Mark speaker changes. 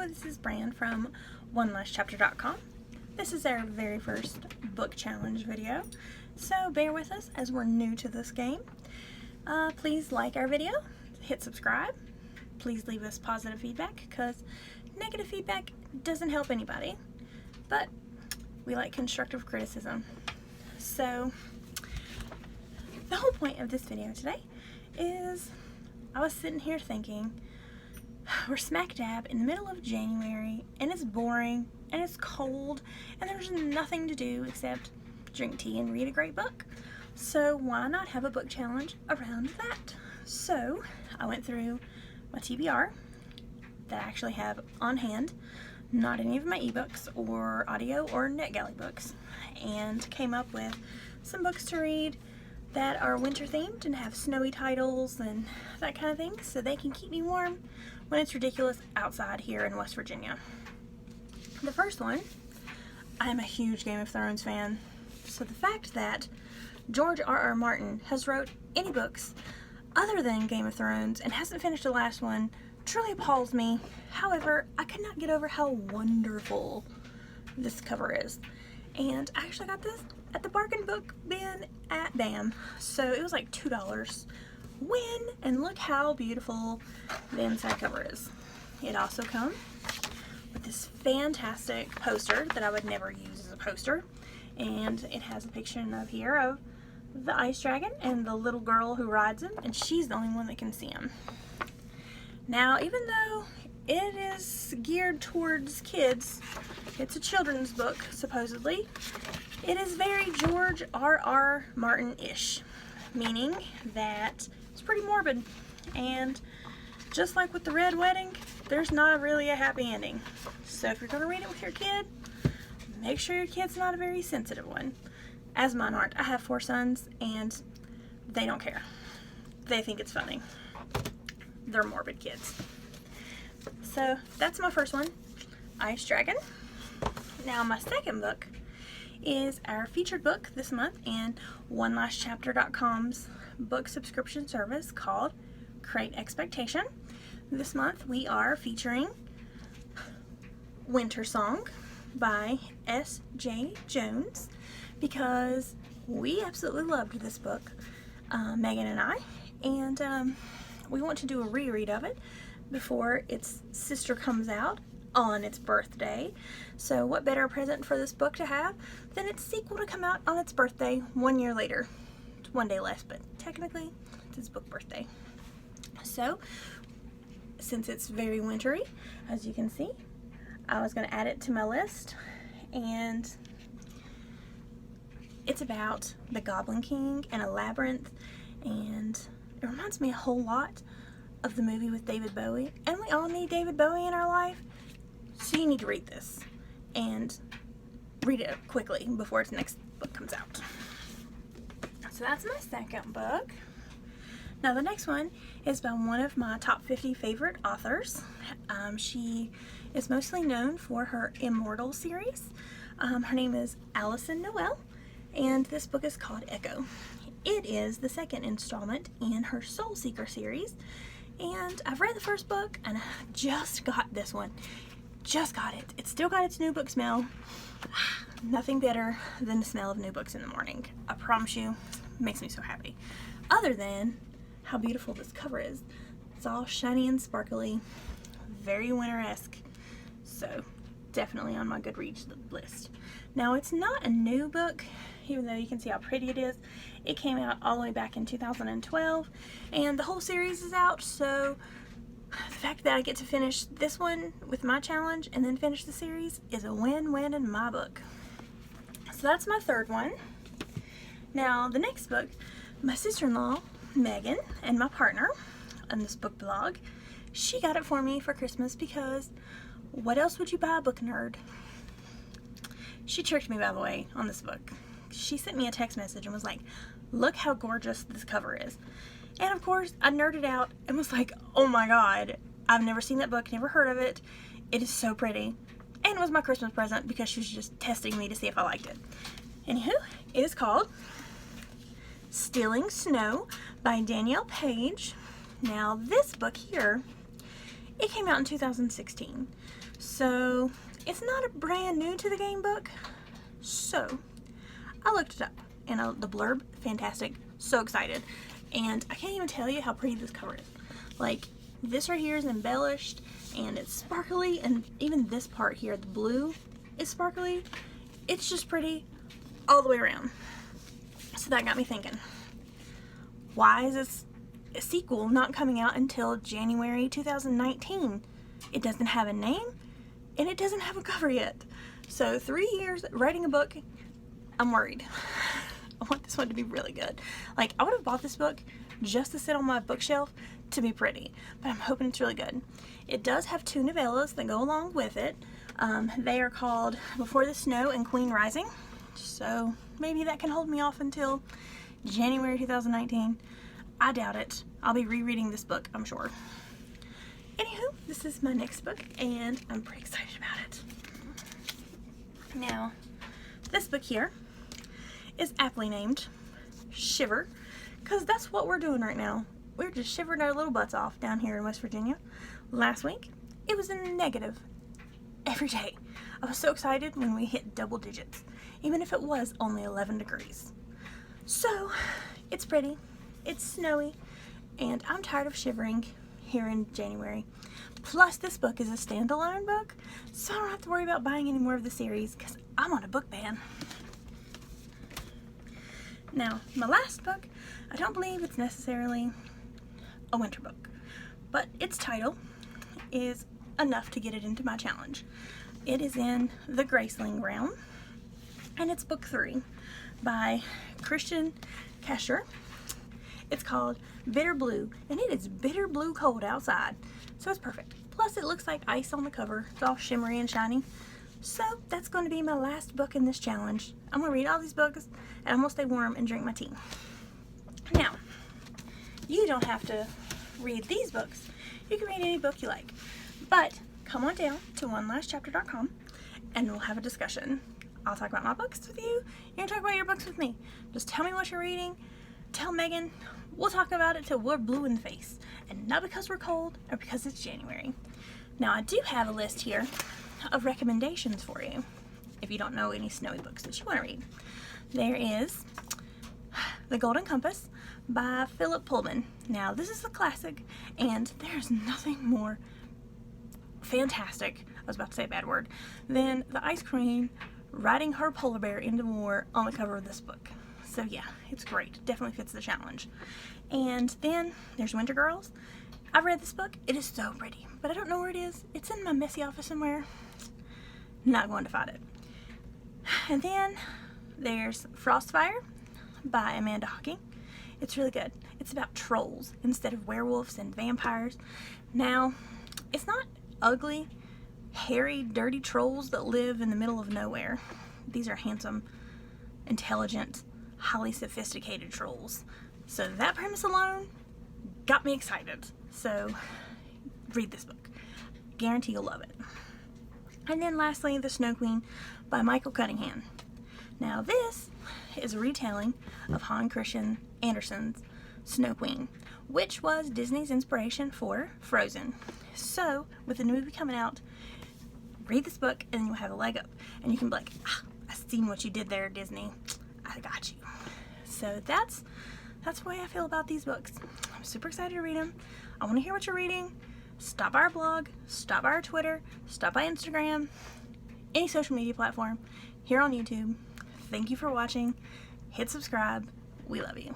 Speaker 1: this is Bran from OneLastChapter.com. This is our very first book challenge video, so bear with us as we're new to this game. Please like our video, hit subscribe, please leave us positive feedback because negative feedback doesn't help anybody, but we like constructive criticism. So the whole point of this video today is I was sitting here thinking, we're smack dab in the middle of January and it's boring and it's cold and there's nothing to do except drink tea and read a great book. So why not have a book challenge around that? So I went through my TBR that I actually have on hand, not any of my ebooks or audio or NetGalley books, and came up with some books to read that are winter themed and have snowy titles and that kind of thing, so they can keep me warm when it's ridiculous outside here in West Virginia. The first one, I'm a huge Game of Thrones fan, so the fact that George R.R. Martin has wrote any books other than Game of Thrones and hasn't finished the last one truly appalls me. However, I could not get over how wonderful this cover is. And I actually got this at the bargain book bin at BAM, so it was like $2. Win! And look how beautiful the inside cover is. It also comes with this fantastic poster that I would never use as a poster, and it has a picture of here of the ice dragon and the little girl who rides him, and she's the only one that can see him. Now, even though it is geared towards kids, it's a children's book supposedly, it is very George R.R. Martin-ish, meaning that it's pretty morbid, and just like with the Red Wedding, there's not really a happy ending. So if you're going to read it with your kid, make sure your kid's not a very sensitive one, as mine aren't. I have 4 sons and they don't care. They think it's funny. They're morbid kids. So that's my first one, Ice Dragon. Now my second book is our featured book this month in OneLastChapter.com's book subscription service called Great Expectation. This month we are featuring Winter Song by S.J. Jones because we absolutely loved this book, Megan and I, and we want to do a reread of it before its sister comes out on its birthday. So what better present for this book to have than its sequel to come out on its birthday 1 year later. It's 1 day less, but technically it's its book birthday. So since it's very wintry, as you can see, I was going to add it to my list, and it's about the Goblin King and a labyrinth, and it reminds me a whole lot of the movie with David Bowie, and we all need David Bowie in our life, so you need to read this, and read it quickly before its next book comes out. So that's my second book. Now the next one is by one of my top 50 favorite authors. She is mostly known for her Immortal series. Her name is Alyson Noel, and this book is called Echo. It is the second installment in her Soul Seeker series, and I've read the first book and I just got this one. Just got it. It's still got its new book smell. Nothing better than the smell of new books in the morning. I promise you, it makes me so happy. Other than how beautiful this cover is. It's all shiny and sparkly, very winter-esque, so definitely on my Goodreads list. Now it's not a new book, even though you can see how pretty it is. It came out all the way back in 2012, and the whole series is out, so the fact that I get to finish this one with my challenge and then finish the series is a win-win in my book. So that's my third one. Now the next book, my sister-in-law Megan and my partner on this book blog, she got it for me for Christmas because what else would you buy a book nerd? She tricked me, by the way, on this book. She sent me a text message and was like, look how gorgeous this cover is. And of course I nerded out and was like, oh my god, I've never seen that book, never heard of it. It is so pretty. And it was my Christmas present because she was just testing me to see if I liked it. Anywho, it is called Stealing Snow by Danielle Page. Now this book here It came out in 2016. So it's not a brand new to the game book. So I looked it up, and the blurb, fantastic, so excited. And I can't even tell you how pretty this cover is. Like, this right here is embellished, and it's sparkly, and even this part here, the blue, is sparkly. It's just pretty all the way around. So that got me thinking, why is this a sequel not coming out until January 2019? It doesn't have a name, and it doesn't have a cover yet. So 3 years writing a book, I'm worried. I want this one to be really good. Like, I would have bought this book just to sit on my bookshelf to be pretty, but I'm hoping it's really good. It does have 2 novellas that go along with it. They are called Before the Snow and Queen Rising. So maybe that can hold me off until January 2019. I doubt it. I'll be rereading this book, I'm sure. Anywho, this is my next book, and I'm pretty excited about it. Now, this book here is aptly named Shiver, because that's what we're doing right now. We're just shivering our little butts off down here in West Virginia. Last week, it was in the negative every day. I was so excited when we hit double digits, even if it was only 11 degrees. So, it's pretty, it's snowy, and I'm tired of shivering here in January. Plus, this book is a standalone book, so I don't have to worry about buying any more of the series, because I'm on a book ban. Now, my last book, I don't believe it's necessarily a winter book, but its title is enough to get it into my challenge. It is in the Graceling realm, and it's book 3 by Christian Kasher. It's called Bitter Blue, and it is bitter blue cold outside, so it's perfect. Plus, it looks like ice on the cover. It's all shimmery and shiny. So that's going to be my last book in this challenge. I'm going to read all these books, and I'm going to stay warm and drink my tea. Now, you don't have to read these books. You can read any book you like. But come on down to onelastchapter.com, and we'll have a discussion. I'll talk about my books with you. You're going to talk about your books with me. Just tell me what you're reading. Tell Megan. We'll talk about it till we're blue in the face. And not because we're cold or because it's January. Now, I do have a list here of recommendations for you if you don't know any snowy books that you want to read. There is The Golden Compass by Philip Pullman. Now, this is a classic, and there's nothing more fantastic, I was about to say a bad word, than the Ice Queen riding her polar bear into war on the cover of this book. So yeah, it's great. Definitely fits the challenge. And then there's Winter Girls. I've read this book. It is so pretty, but I don't know where it is. It's in my messy office somewhere. Not going to find it. And then there's Frostfire by Amanda Hocking. It's really good. It's about trolls instead of werewolves and vampires. Now, it's not ugly, hairy, dirty trolls that live in the middle of nowhere. These are handsome, intelligent, highly sophisticated trolls. So that premise alone got me excited. So read this book. Guarantee you'll love it. And then lastly, The Snow Queen by Michael Cunningham. Now this is a retelling of Hans Christian Andersen's Snow Queen, which was Disney's inspiration for Frozen. So with the new movie coming out, read this book and then you'll have a leg up. And you can be like, I've seen what you did there, Disney. I got you. So that's the way I feel about these books. I'm super excited to read them. I want to hear what you're reading. Stop by our blog, stop by our Twitter, stop by Instagram, any social media platform, here on YouTube. Thank you for watching. Hit subscribe. We love you.